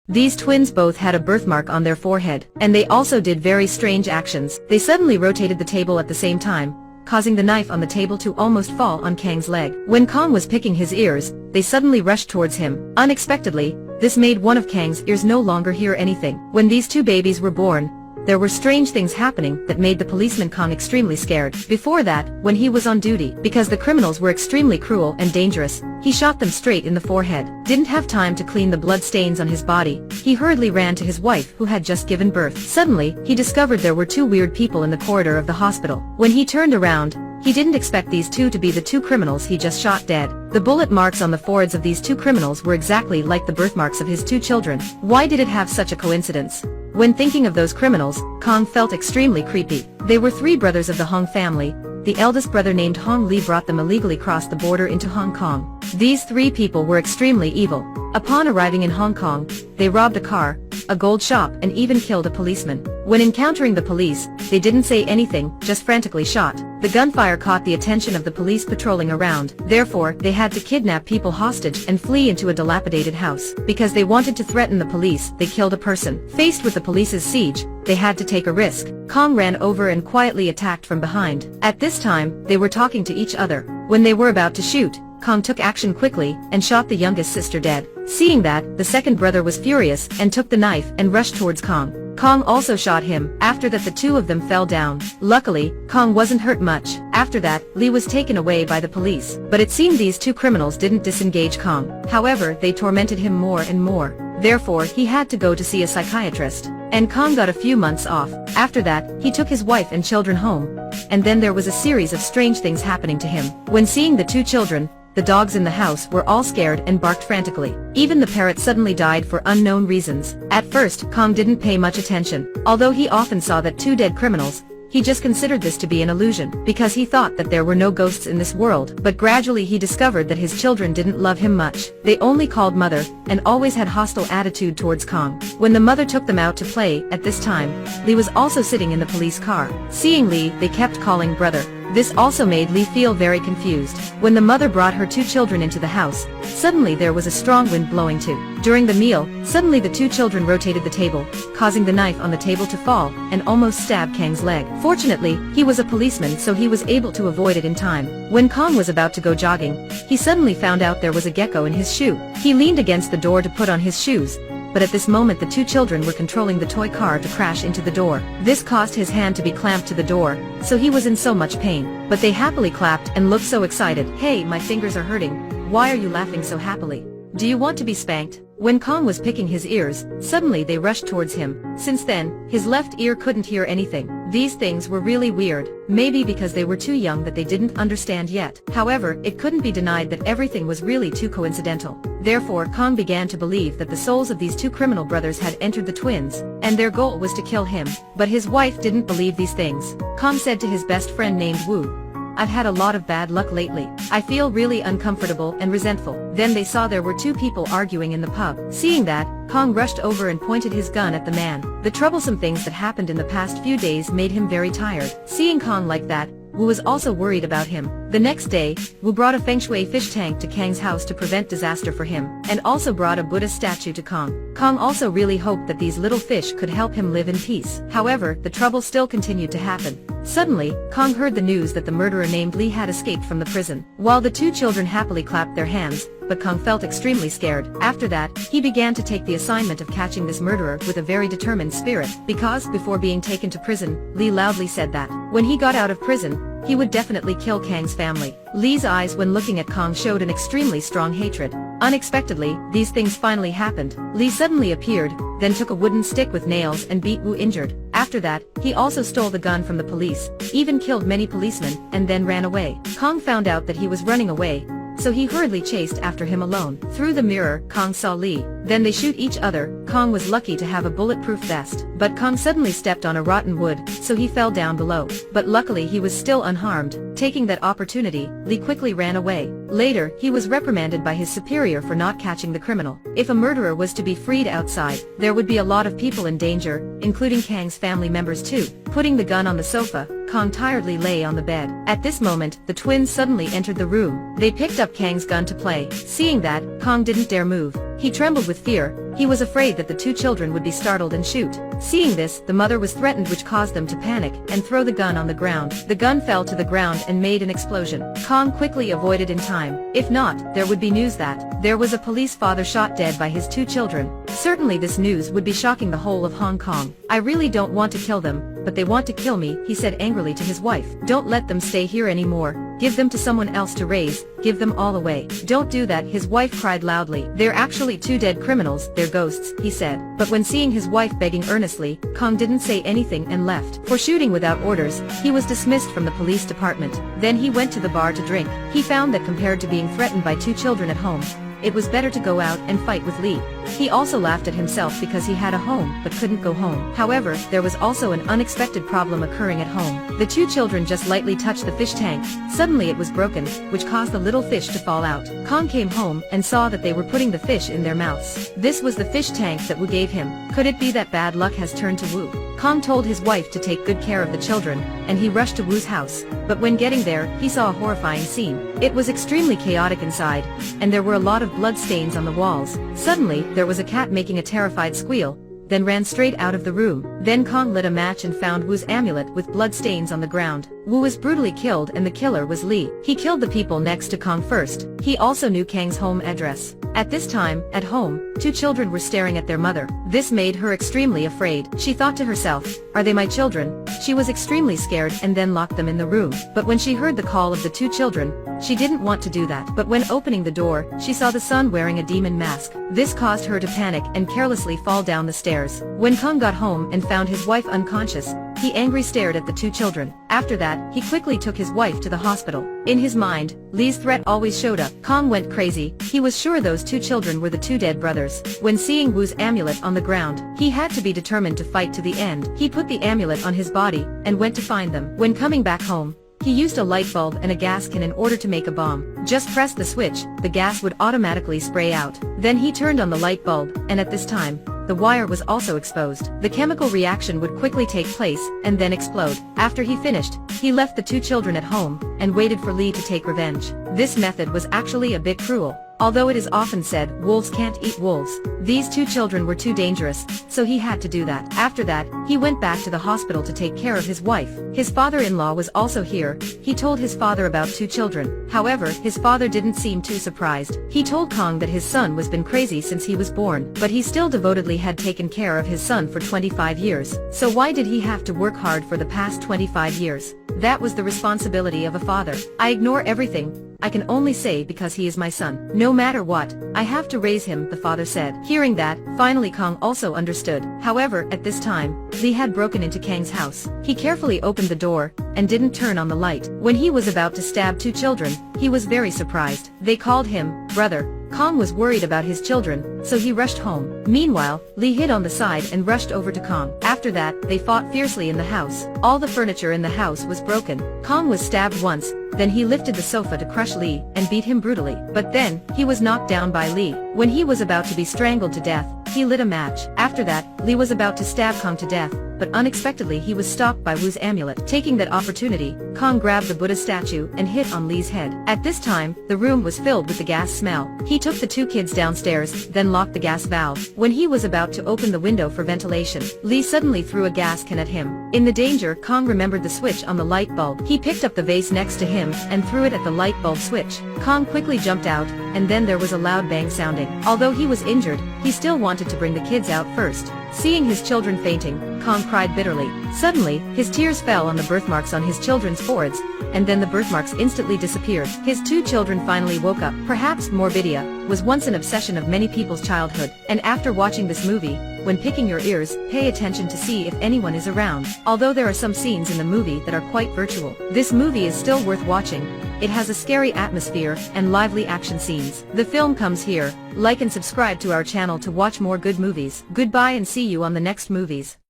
These twins both had a birthmark on their forehead, and they also did very strange actions. They suddenly rotated the table at the same time, causing the knife on the table to almost fall on Kang's leg. When Kang was picking his ears, they suddenly rushed towards him. Unexpectedly, this made one of Kang's ears no longer hear anything. When these two babies were born, there were strange things happening that made the policeman Kang extremely scared. Before that, when he was on duty, because the criminals were extremely cruel and dangerous, he shot them straight in the forehead. Didn't have time to clean the blood stains on his body. He hurriedly ran to his wife who had just given birth. Suddenly, he discovered there were two weird people in the corridor of the hospital. When he turned around, he didn't expect these two to be the two criminals he just shot dead. The bullet marks on the foreheads of these two criminals were exactly like the birthmarks of his two children. Why did it have such a coincidence? When thinking of those criminals, Kang felt extremely creepy. They were three brothers of the Hong family. The eldest brother named Hong Li brought them illegally across the border into Hong Kong. These three people were extremely evil. Upon arriving in Hong Kong, they robbed a car, a gold shop, and even killed a policeman. When encountering the police, they didn't say anything, just frantically shot. The gunfire caught the attention of the police patrolling around. Therefore, they had to kidnap people hostage and flee into a dilapidated house. Because they wanted to threaten the police, they killed a person. Faced with the police's siege, they had to take a risk. Kang ran over and quietly attacked from behind. At this time, they were talking to each other. When they were about to shoot, Kang took action quickly and shot the youngest sister dead. Seeing that, the second brother was furious and took the knife and rushed towards Kang. Kang also shot him. After that, the two of them fell down. Luckily, Kang wasn't hurt much. After that, Lee was taken away by the police. But it seemed these two criminals didn't disengage Kang. However, they tormented him more and more. Therefore, he had to go to see a psychiatrist. And Kang got a few months off. After that, he took his wife and children home. And then there was a series of strange things happening to him. When seeing the two children, the dogs in the house were all scared and barked frantically. Even the parrot suddenly died for unknown reasons. At first, Kang didn't pay much attention. Although he often saw that two dead criminals, he just considered this to be an illusion, because he thought that there were no ghosts in this world. But gradually he discovered that his children didn't love him much. They only called mother, and always had hostile attitude towards Kang. When the mother took them out to play, at this time, Lee was also sitting in the police car. Seeing Lee, they kept calling brother. This also made Lee feel very confused. When the mother brought her two children into the house, suddenly there was a strong wind blowing too. During the meal, suddenly the two children rotated the table, causing the knife on the table to fall, and almost stab Kang's leg. Fortunately, he was a policeman, so he was able to avoid it in time. When Kang was about to go jogging, he suddenly found out there was a gecko in his shoe. He leaned against the door to put on his shoes, but at this moment the two children were controlling the toy car to crash into the door. This caused his hand to be clamped to the door, so he was in so much pain. But they happily clapped and looked so excited. "Hey, my fingers are hurting. Why are you laughing so happily? Do you want to be spanked?" When Kang was picking his ears, suddenly they rushed towards him. Since then, his left ear couldn't hear anything. These things were really weird, maybe because they were too young that they didn't understand yet. However, it couldn't be denied that everything was really too coincidental. Therefore, Kang began to believe that the souls of these two criminal brothers had entered the twins, and their goal was to kill him. But his wife didn't believe these things. Kang said to his best friend named Wu, "I've had a lot of bad luck lately. I feel really uncomfortable and resentful." Then they saw there were two people arguing in the pub. Seeing that, Kang rushed over and pointed his gun at the man. The troublesome things that happened in the past few days made him very tired. Seeing Kang like that, Wu was also worried about him. The next day, Wu brought a feng shui fish tank to Kang's house to prevent disaster for him, and also brought a Buddha statue to Kang. Kang also really hoped that these little fish could help him live in peace. However, the trouble still continued to happen. Suddenly, Kang heard the news that the murderer named Lee had escaped from the prison. While the two children happily clapped their hands, but Kang felt extremely scared. After that, he began to take the assignment of catching this murderer with a very determined spirit, because before being taken to prison, Lee loudly said that when he got out of prison, he would definitely kill Kang's family. Lee's eyes when looking at Kang showed an extremely strong hatred. Unexpectedly, these things finally happened. Lee suddenly appeared, then took a wooden stick with nails and beat Wu injured. After that, he also stole the gun from the police, even killed many policemen, and then ran away. Kang found out that he was running away, so he hurriedly chased after him alone. Through the mirror, Kang saw Lee. Then they shoot each other. Kang was lucky to have a bulletproof vest. But Kang suddenly stepped on a rotten wood, so he fell down below. But luckily he was still unharmed. Taking that opportunity, Lee quickly ran away. Later, he was reprimanded by his superior for not catching the criminal. If a murderer was to be freed outside, there would be a lot of people in danger, including Kang's family members too. Putting the gun on the sofa, Kang tiredly lay on the bed. At this moment, the twins suddenly entered the room. They picked up Kang's gun to play. Seeing that, Kang didn't dare move. He trembled with fear. He was afraid that the two children would be startled and shoot. Seeing this, the mother was threatened, which caused them to panic and throw the gun on the ground. The gun fell to the ground and made an explosion. Kong quickly avoided in time. If not, there would be news that there was a police father shot dead by his two children. Certainly this news would be shocking the whole of Hong Kong. I really don't want to kill them, but they want to kill me, he said angrily to his wife. Don't let them stay here anymore. Give them to someone else to raise. Give them all away. Don't do that, his wife cried loudly. They're actually two dead criminals, they're ghosts, he said. But when seeing his wife begging earnestly, Kong didn't say anything and left. For shooting without orders, he was dismissed from the police department. Then he went to the bar to drink. He found that compared to being threatened by two children at home, it was better to go out and fight with Lee. He also laughed at himself because he had a home but couldn't go home. However, there was also an unexpected problem occurring at home. The two children just lightly touched the fish tank. Suddenly it was broken, which caused the little fish to fall out. Kong came home and saw that they were putting the fish in their mouths. This was the fish tank that Wu gave him. Could it be that bad luck has turned to Wu? Kong told his wife to take good care of the children, and he rushed to Wu's house. But when getting there, he saw a horrifying scene. It was extremely chaotic inside, and there were a lot of blood stains on the walls. Suddenly, there was a cat making a terrified squeal, then ran straight out of the room. Then Kong lit a match and found Wu's amulet with blood stains on the ground. Wu was brutally killed and the killer was Lee. He killed the people next to Kong first. He also knew Kang's home address. At this time, at home, two children were staring at their mother. This made her extremely afraid. She thought to herself, are they my children? She was extremely scared and then locked them in the room. But when she heard the call of the two children, she didn't want to do that. But when opening the door, she saw the son wearing a demon mask. This caused her to panic and carelessly fall down the stairs. When Kong got home and found his wife unconscious, he angrily stared at the two children. After that, he quickly took his wife to the hospital. In his mind, Lee's threat always showed up. Kong went crazy. He was sure those two children were the two dead brothers. When seeing Wu's amulet on the ground, he had to be determined to fight to the end. He put the amulet on his body and went to find them. When coming back home, he used a light bulb and a gas can in order to make a bomb. Just press the switch, the gas would automatically spray out. Then he turned on the light bulb, and at this time, the wire was also exposed. The chemical reaction would quickly take place and then explode. After he finished, he left the two children at home and waited for Lee to take revenge. This method was actually a bit cruel. Although it is often said, wolves can't eat wolves, these two children were too dangerous, so he had to do that. After that, he went back to the hospital to take care of his wife. His father-in-law was also here. He told his father about two children. However, his father didn't seem too surprised. He told Kong that his son was been crazy since he was born, but he still devotedly had taken care of his son for 25 years. So why did he have to work hard for the past 25 years? That was the responsibility of a father. I ignore everything. I can only say because he is my son. No matter what, I have to raise him, the father said. Hearing that, finally Kong also understood. However, at this time, Lee had broken into Kang's house. He carefully opened the door, and didn't turn on the light. When he was about to stab two children, he was very surprised. They called him brother. Kong was worried about his children, so he rushed home. Meanwhile, Lee hid on the side and rushed over to Kong. After that, they fought fiercely in the house. All the furniture in the house was broken. Kong was stabbed once, then he lifted the sofa to crush Lee and beat him brutally. But then, he was knocked down by Lee. When he was about to be strangled to death, he lit a match. After that, Lee was about to stab Kong to death, but unexpectedly he was stopped by Wu's amulet. Taking that opportunity, Kong grabbed the Buddha statue and hit on Lee's head. At this time, the room was filled with the gas smell. He took the two kids downstairs, then locked the gas valve. When he was about to open the window for ventilation, Lee suddenly threw a gas can at him. In the danger, Kong remembered the switch on the light bulb. He picked up the vase next to him and threw it at the light bulb switch. Kong quickly jumped out, and then there was a loud bang sounding. Although he was injured, he still wanted to bring the kids out first. Seeing his children fainting, Kong cried bitterly. Suddenly, his tears fell on the birthmarks on his children's foreheads, and then the birthmarks instantly disappeared. His two children finally woke up. Perhaps morbidia was once an obsession of many people's childhood, and after watching this movie, when picking your ears, pay attention to see if anyone is around. Although there are some scenes in the movie that are quite virtual, this movie is still worth watching. It has a scary atmosphere and lively action scenes. The film comes here. Like and subscribe to our channel to watch more good movies. Goodbye and see you on the next movies.